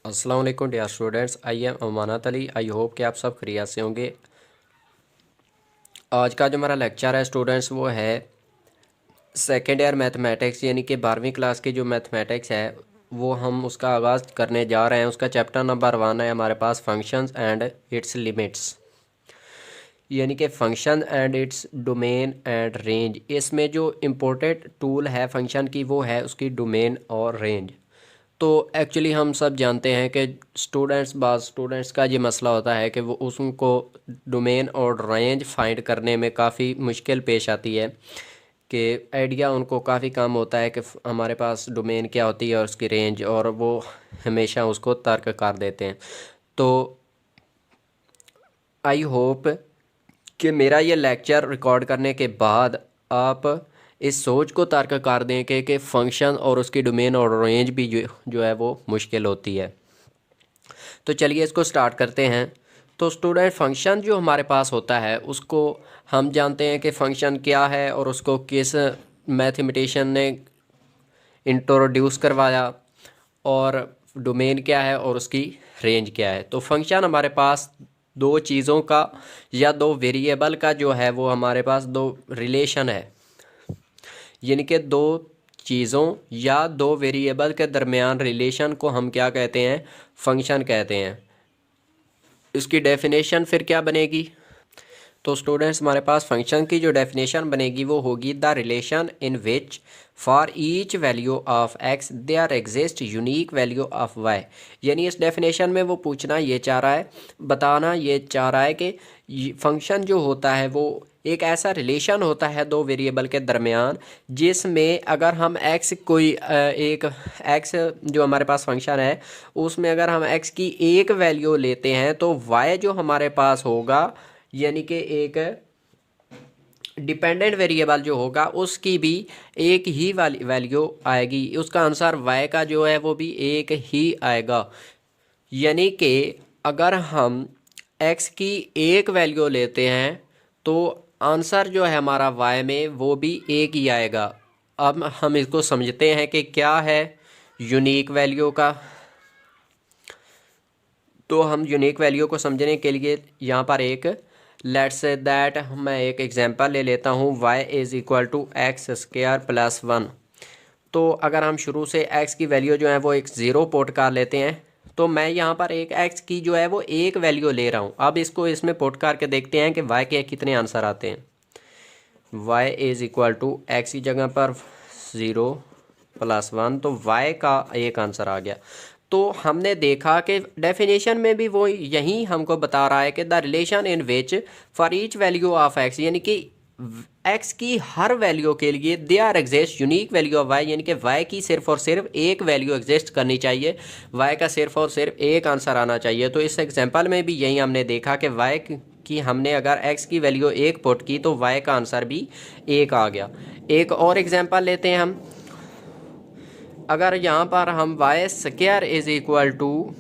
अस्सलाम वालेकुम dear students, I am Amanat Ali. I hope कि आप सब खैरियत से होंगे। आज का जो हमारा लेक्चर है स्टूडेंट्स वो है सेकेंड ईयर मैथमेटिक्स, यानी कि 12वीं क्लास की जो मैथमेटिक्स है वो हम उसका आगाज़ करने जा रहे हैं। उसका चैप्टर नंबर 1 है हमारे पास, फंक्शंस एंड इट्स लिमिट्स, यानी कि function and its domain and range. इसमें जो इम्पोर्टेंट टूल है फंक्शन की वो है उसकी डोमेन और रेंज। तो एक्चुअली हम सब जानते हैं कि बाज़ स्टूडेंट्स का ये मसला होता है कि वो उनको डोमेन और रेंज फाइंड करने में काफ़ी मुश्किल पेश आती है, कि आइडिया उनको काफ़ी कम होता है कि हमारे पास डोमेन क्या होती है और उसकी रेंज, और वो हमेशा उसको तर्क कर देते हैं। तो आई होप कि मेरा ये लेक्चर रिकॉर्ड करने के बाद आप इस सोच को तर्क कर दें कि फंक्शन और उसकी डोमेन और रेंज भी जो है वो मुश्किल होती है। तो चलिए इसको स्टार्ट करते हैं। तो स्टूडेंट, फंक्शन जो हमारे पास होता है उसको हम जानते हैं कि फ़ंक्शन क्या है और उसको किस मैथमेटिशियन ने इंट्रोड्यूस करवाया, और डोमेन क्या है और उसकी रेंज क्या है। तो फंक्शन हमारे पास दो चीज़ों का या दो वेरिएबल का जो है वो हमारे पास दो रिलेशन है, यानी कि दो चीज़ों या दो वेरिएबल के दरमियान रिलेशन को हम क्या कहते हैं? फंक्शन कहते हैं। इसकी डेफिनेशन फिर क्या बनेगी? तो स्टूडेंट्स, हमारे पास फंक्शन की जो डेफिनेशन बनेगी वो होगी the relation in which for each value of x there exist unique value of y. यानी इस डेफिनेशन में वो बताना ये चाह रहा है कि फंक्शन जो होता है वो एक ऐसा रिलेशन होता है दो वेरिएबल के दरमियान, जिसमें अगर हम एक्स जो हमारे पास फंक्शन है उसमें अगर हम एक्स की एक वैल्यू लेते हैं तो वाई जो हमारे पास होगा, यानी कि एक डिपेंडेंट वेरिएबल जो होगा उसकी भी एक ही वाली वैल्यू आएगी। उसका आंसर वाई का जो है वो भी एक ही आएगा। यानी कि अगर हम एक्स की एक वैल्यू लेते हैं तो आंसर जो है हमारा वाई में वो भी एक ही आएगा। अब हम इसको समझते हैं कि क्या है यूनिक वैल्यू का। तो हम यूनिक वैल्यू को समझने के लिए यहाँ पर एक लेट्स से दैट मैं एक एग्जांपल ले लेता हूँ, y is equal to x square plus 1। तो अगर हम शुरू से x की वैल्यू जो है वो एक ज़ीरो पुट कर लेते हैं, तो मैं यहाँ पर एक x की जो है वो एक वैल्यू ले रहा हूँ। अब इसको इसमें पुट करके देखते हैं कि y के कितने आंसर आते हैं। y is equal to x की जगह पर 0 प्लस 1, तो y का एक आंसर आ गया। तो हमने देखा कि डेफिनेशन में भी वो यही हमको बता रहा है कि the relation in which for each value of x, यानी कि एक्स की हर वैल्यू के लिए there exist unique value of y, यानी कि वाई की सिर्फ और सिर्फ एक वैल्यू एग्जिस्ट करनी चाहिए, वाई का सिर्फ और सिर्फ एक आंसर आना चाहिए। तो इस एग्जांपल में भी यही हमने देखा कि वाई की हमने अगर एक्स की वैल्यू एक पुट की तो वाई का आंसर भी एक आ गया। एक और एग्जांपल लेते हैं हम। अगर यहाँ पर हम y square is equal to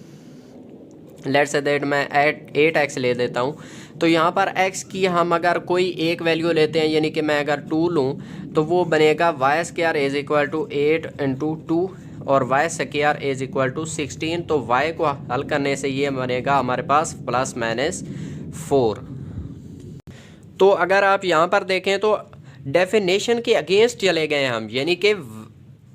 let's say that मैं 8x ले देता हूँ, तो यहाँ पर x की हम अगर कोई एक वैल्यू लेते हैं, यानी कि मैं अगर 2 लूँ तो वो बनेगा y square is equal to 8 into 2 और y square is equal to 16। तो y को हल करने से ये बनेगा हमारे पास प्लस माइनस 4। तो अगर आप यहाँ पर देखें तो डेफिनेशन के अगेंस्ट चले गए हम, यानी कि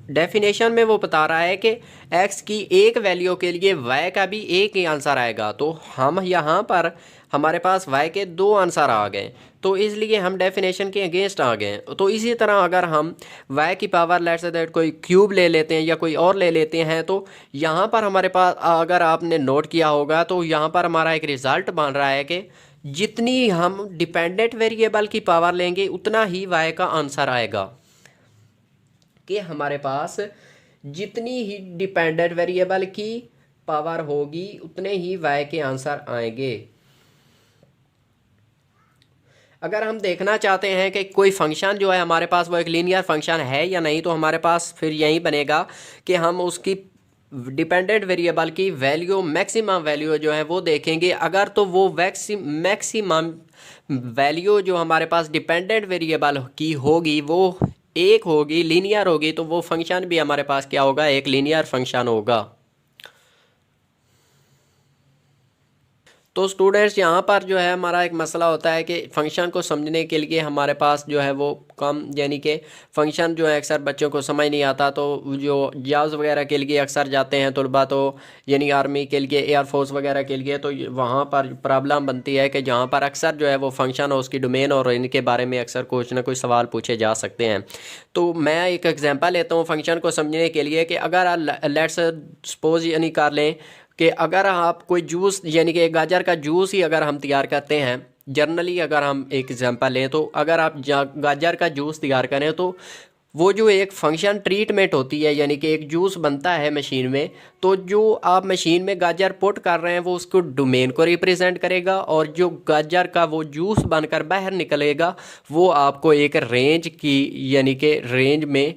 डेफिनेशन में वो बता रहा है कि x की एक वैल्यू के लिए y का भी एक ही आंसर आएगा। तो हम यहाँ पर हमारे पास y के दो आंसर आ गए, तो इसलिए हम डेफिनेशन के अगेंस्ट आ गए। तो इसी तरह अगर हम y की पावर लेट्स से दैट कोई क्यूब ले लेते हैं या कोई और ले लेते हैं, तो यहाँ पर हमारे पास अगर आपने नोट किया होगा तो यहाँ पर हमारा एक रिज़ल्ट बन रहा है कि जितनी हम डिपेंडेंट वेरिएबल की पावर लेंगे उतना ही y का आंसर आएगा, कि हमारे पास जितनी ही डिपेंडेंट वेरिएबल की पावर होगी उतने ही y के आंसर आएंगे। अगर हम देखना चाहते हैं कि कोई फंक्शन जो है हमारे पास वो एक लीनियर फंक्शन है या नहीं, तो हमारे पास फिर यही बनेगा कि हम उसकी डिपेंडेंट वेरिएबल की वैल्यू मैक्सिमम वैल्यू जो है वो देखेंगे। अगर तो वो मैक्सिमम वैल्यू जो हमारे पास डिपेंडेंट वेरिएबल की होगी वो एक होगी, लीनियर होगी, तो वो फंक्शन भी हमारे पास क्या होगा? एक लीनियर फंक्शन होगा। तो स्टूडेंट्स यहाँ पर जो है हमारा एक मसला होता है कि फ़ंक्शन को समझने के लिए हमारे पास जो है वो कम, यानी कि फ़ंक्शन जो है अक्सर बच्चों को समझ नहीं आता। तो जो जॉब्स वगैरह के लिए अक्सर जाते हैं तलबा, तो यानी आर्मी के लिए, एयरफोर्स वगैरह के लिए, तो वहाँ पर प्रॉब्लम बनती है कि जहाँ पर अक्सर जो है वो फ़ंक्शन और उसकी डोमेन और इनके बारे में अक्सर कुछ ना कुछ सवाल पूछे जा सकते हैं। तो मैं एक एग्जांपल लेता हूँ फ़ंक्शन को समझने के लिए कि अगर लेट्स सपोज यानी कर लें कि अगर आप कोई जूस, यानी कि गाजर का जूस ही अगर हम तैयार करते हैं, जनरली अगर हम एक एग्जांपल लें, तो अगर आप गाजर का जूस तैयार करें तो वो जो एक फंक्शन ट्रीटमेंट होती है, यानी कि एक जूस बनता है मशीन में, तो जो आप मशीन में गाजर पुट कर रहे हैं वो उसको डोमेन को रिप्रेजेंट करेगा, और जो गाजर का वो जूस बनकर बाहर निकलेगा वो आपको एक रेंज की, यानी कि रेंज में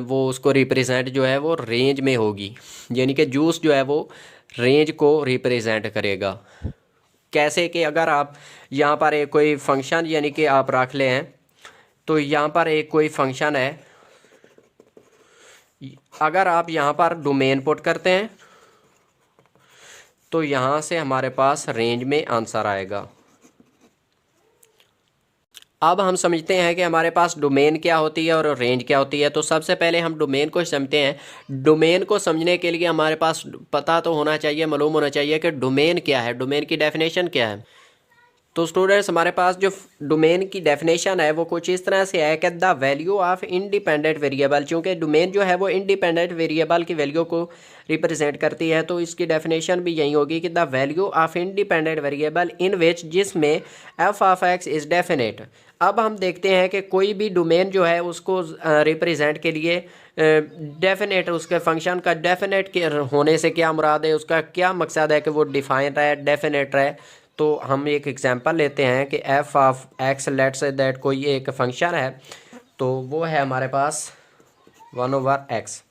वो उसको रिप्रेजेंट जो है वो रेंज में होगी, यानी कि जूस जो है वो रेंज को रिप्रेजेंट करेगा। कैसे कि अगर आप यहाँ पर एक कोई फंक्शन यानी कि आप रख ले हैं, तो यहाँ पर एक कोई फंक्शन है, अगर आप यहाँ पर डोमेन पुट करते हैं तो यहाँ से हमारे पास रेंज में आंसर आएगा। अब हम समझते हैं कि हमारे पास डोमेन क्या होती है और रेंज क्या होती है। तो सबसे पहले हम डोमेन को समझते हैं। डोमेन को समझने के लिए हमारे पास पता तो होना चाहिए, मालूम होना चाहिए कि डोमेन क्या है, डोमेन की डेफिनेशन क्या है। तो स्टूडेंट्स हमारे पास जो डोमेन की डेफिनेशन है वो कुछ इस तरह से है कि the value of independent variable, चूँकि डोमेन जो है वो इंडिपेंडेंट वेरिएबल की वैल्यू को रिप्रेजेंट करती है, तो इसकी डेफिनेशन भी यही होगी कि the value of independent variable in which, जिसमें F of X is defined. अब हम देखते हैं कि कोई भी डोमेन जो है उसको रिप्रेजेंट के लिए डेफिनेट, उसके फंक्शन का डेफिनेट के होने से क्या मुराद है, उसका क्या मकसद है कि वो डिफाइंड रहे, डेफिनेट रहे। तो हम एक एग्जांपल लेते हैं कि F of x, let's say that कोई एक फंक्शन है, तो वो है हमारे पास 1/x।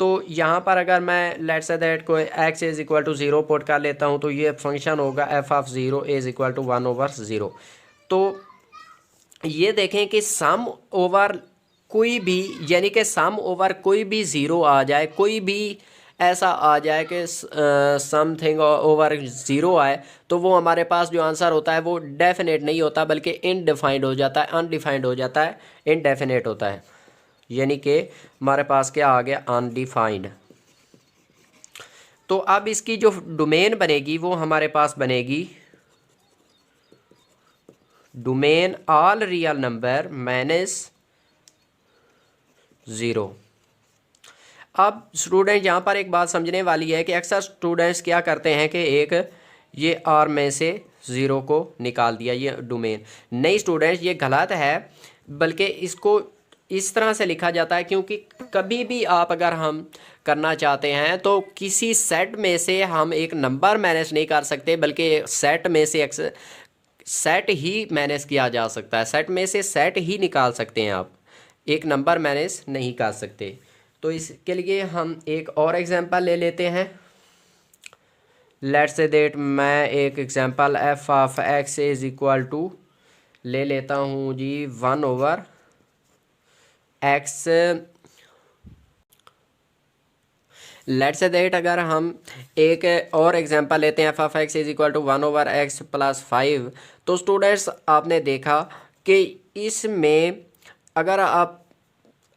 तो यहाँ पर अगर मैं लेट्स से दैट कोई x is equal to 0 put कर लेता हूँ, तो ये फंक्शन होगा f of 0 is equal to 1/0। तो ये देखें कि सम ओवर कोई भी, यानी कि सम ओवर कोई भी ज़ीरो आ जाए, कोई भी ऐसा आ जाए कि समथिंग ओवर ज़ीरो आए, तो वो हमारे पास जो आंसर होता है वो डेफिनेट नहीं होता, बल्कि इनडिफाइंड हो जाता है, अनडिफाइंड हो जाता है, इनडेफिनेट होता है। यानी कि हमारे पास क्या आ गया, अनडिफाइंड। तो अब इसकी जो डोमेन बनेगी वो हमारे पास बनेगी domain all real number minus 0। अब स्टूडेंट यहाँ पर एक बात समझने वाली है कि अक्सर स्टूडेंट्स क्या करते हैं कि एक ये आर में से 0 को निकाल दिया, ये डोमेन। नहीं स्टूडेंट्स, ये गलत है, बल्कि इसको इस तरह से लिखा जाता है क्योंकि कभी भी आप अगर हम करना चाहते हैं तो किसी सेट में से हम एक नंबर मैनेज नहीं कर सकते, बल्कि सेट में से सेट ही मैनेज किया जा सकता है, सेट में से सेट ही निकाल सकते हैं आप, एक नंबर मैनेज नहीं कर सकते। तो इसके लिए हम एक और एग्जांपल ले लेते हैं। लेट्स से दैट मैं एक example f of x is equal to ले लेता हूँ जी 1/x। लेट्स से दैट अगर हम एक और एग्जांपल लेते हैं f of x is equal to 1/x + 5। तो स्टूडेंट्स आपने देखा कि इसमें अगर आप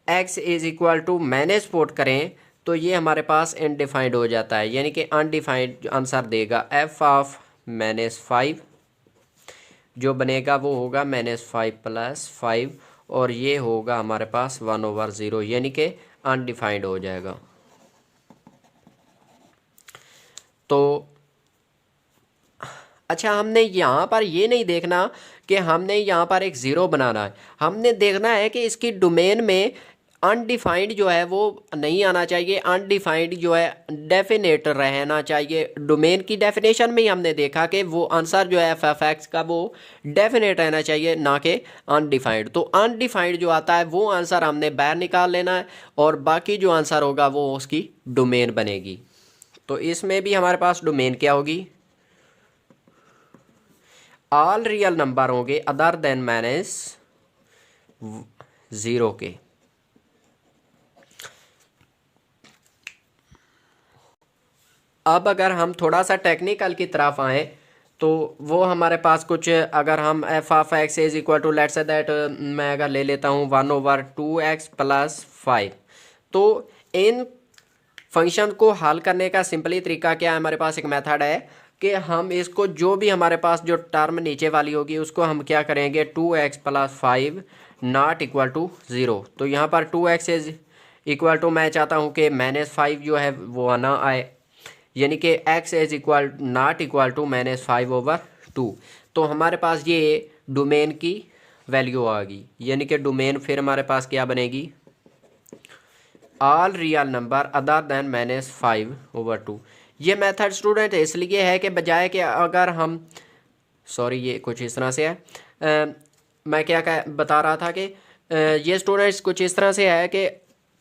x is equal to manage put करें तो ये हमारे पास अनडिफाइंड हो जाता है, यानी कि अनडिफाइंड आंसर देगा। एफ ऑफ -5 जो बनेगा वो होगा -5 + 5, और ये होगा हमारे पास 1/0, यानी कि अनडिफाइंड हो जाएगा। तो अच्छा, हमने यहाँ पर ये नहीं देखना कि हमने यहाँ पर एक ज़ीरो बनाना है, हमने देखना है कि इसकी डोमेन में अनडिफाइंड जो है वो नहीं आना चाहिए, अनडिफाइंड जो है डेफिनेट रहना चाहिए। डोमेन की डेफिनेशन में ही हमने देखा कि वो आंसर जो है एफ एफ एक्स का वो डेफिनेट रहना चाहिए, ना कि अनडिफाइंड। तो अनडिफाइंड जो आता है वो आंसर हमने बाहर निकाल लेना है, और बाकी जो आंसर होगा वो उसकी डोमेन बनेगी। तो इसमें भी हमारे पास डोमेन क्या होगी, ऑल रियल नंबर होंगे अदर देन -0 के। अब अगर हम थोड़ा सा टेक्निकल की तरफ आएँ तो वो हमारे पास कुछ, अगर हम f of x is equal to let's say that मैं अगर ले लेता हूँ 1/2x + 5, तो इन फंक्शन को हल करने का सिंपली तरीका क्या है, हमारे पास एक मेथड है कि हम इसको जो भी हमारे पास जो टर्म नीचे वाली होगी उसको हम क्या करेंगे 2x + 5 नॉट इक्वल टू 0। तो यहाँ पर 2x इज इक्वल टू, मैं चाहता हूँ कि -5 जो है वो ना आए, यानी कि x is equal not equal to -5/2। तो हमारे पास ये डोमेन की वैल्यू आ गई, यानी कि डोमेन फिर हमारे पास क्या बनेगी, all real number other than -5/2। ये मेथड स्टूडेंट इसलिए है कि बजाय कि अगर हम सॉरी ये कुछ इस तरह से है, मैं क्या बता रहा था कि ये स्टूडेंट्स कुछ इस तरह से है कि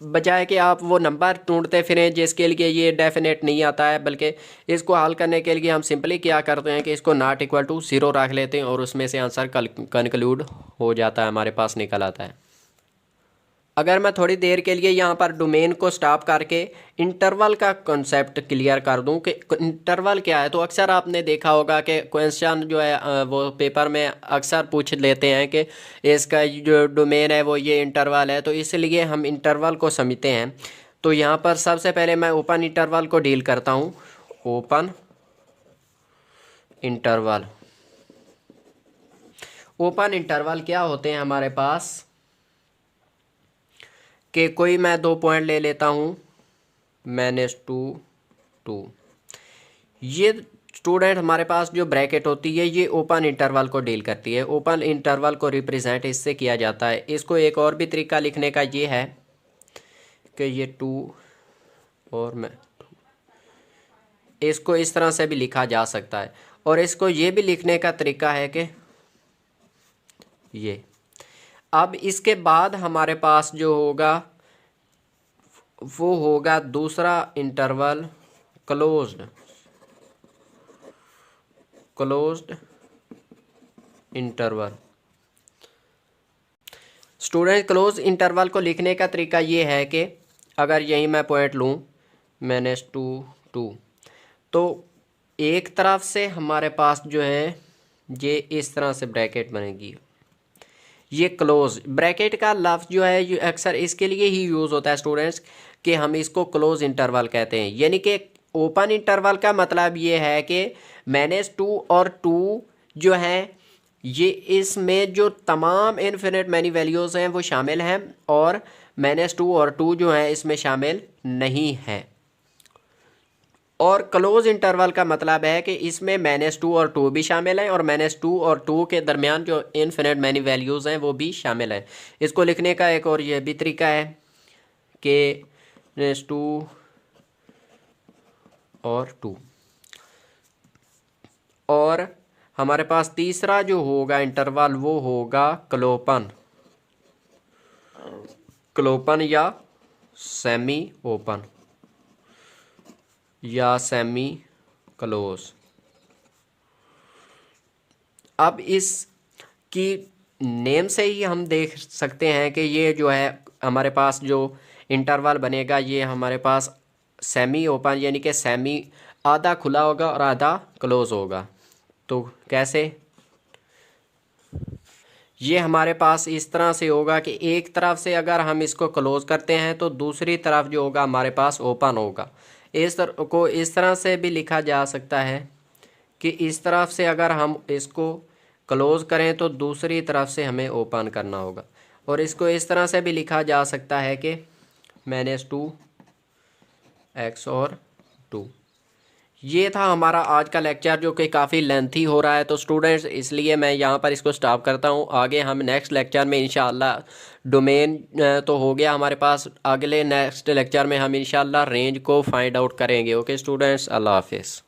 बजाय कि आप वो नंबर ढूंढते फिरें जिसके लिए ये डेफिनेट नहीं आता है, बल्कि इसको हल करने के लिए हम सिंपली क्या करते हैं कि इसको नॉट इक्वल टू 0 रख लेते हैं और उसमें से आंसर कंक्लूड हो जाता है, हमारे पास निकल आता है। अगर मैं थोड़ी देर के लिए यहाँ पर डोमेन को स्टॉप करके इंटरवल का कॉन्सेप्ट क्लियर कर दूँ कि इंटरवल क्या है, तो अक्सर आपने देखा होगा कि क्वेश्चन जो है वो पेपर में अक्सर पूछ लेते हैं कि इसका जो डोमेन है वो ये इंटरवल है, तो इसलिए हम इंटरवल को समझते हैं। तो यहाँ पर सबसे पहले मैं ओपन इंटरवल को डील करता हूँ। ओपन इंटरवल, ओपन इंटरवल क्या होते हैं हमारे पास कि कोई मैं 2 पॉइंट ले लेता हूँ -2 2। ये स्टूडेंट हमारे पास जो ब्रैकेट होती है ये ओपन इंटरवल को डील करती है। ओपन इंटरवल को रिप्रेजेंट इससे किया जाता है। इसको एक और भी तरीका लिखने का ये है कि ये 2 और मैं इसको इस तरह से भी लिखा जा सकता है, और इसको ये भी लिखने का तरीका है कि ये। अब इसके बाद हमारे पास जो होगा वो होगा दूसरा interval closed interval. Student close interval को लिखने का तरीका ये है कि अगर यही मैं पॉइंट लूँ -2 2, तो एक तरफ से हमारे पास जो है ये इस तरह से ब्रैकेट बनेगी। ये क्लोज ब्रैकेट का लफ्ज़ जो है ये अक्सर इसके लिए ही यूज़ होता है स्टूडेंट्स कि हम इसको क्लोज इंटरवल कहते हैं। यानी कि ओपन इंटरवल का मतलब ये है कि -2 और 2 जो है ये इसमें जो तमाम इनफिनिट मैनी वैल्यूज़ हैं वो शामिल हैं, और -2 और 2 जो हैं इसमें शामिल नहीं है। और क्लोज इंटरवल का मतलब है कि इसमें -2 और 2 भी शामिल हैं, और -2 और 2 के दरमियान जो इनफिनिट मैनी वैल्यूज़ हैं वो भी शामिल हैं। इसको लिखने का एक और ये भी तरीका है कि -2 और 2। और हमारे पास तीसरा जो होगा इंटरवल वो होगा क्लोपन या सेमी ओपन या सेमी क्लोज। अब इसकी नेम से ही हम देख सकते हैं कि ये जो है हमारे पास जो इंटरवल बनेगा ये हमारे पास सेमी ओपन यानी कि सेमी आधा खुला होगा और आधा क्लोज होगा। तो कैसे, ये हमारे पास इस तरह से होगा कि एक तरफ से अगर हम इसको क्लोज करते हैं तो दूसरी तरफ जो होगा हमारे पास ओपन होगा। इस तरह से भी लिखा जा सकता है कि इस तरफ से अगर हम इसको क्लोज करें तो दूसरी तरफ से हमें ओपन करना होगा। और इसको इस तरह से भी लिखा जा सकता है कि -2x और 2। ये था हमारा आज का लेक्चर जो कि काफ़ी लेंथी हो रहा है, तो स्टूडेंट्स इसलिए मैं यहाँ पर इसको स्टॉप करता हूँ। आगे हम नेक्स्ट लेक्चर में इंशाल्लाह डोमेन तो हो गया हमारे पास, अगले नेक्स्ट लेक्चर में हम इंशाल्लाह रेंज को फाइंड आउट करेंगे। ओके स्टूडेंट्स, अल्लाह हाफिज़।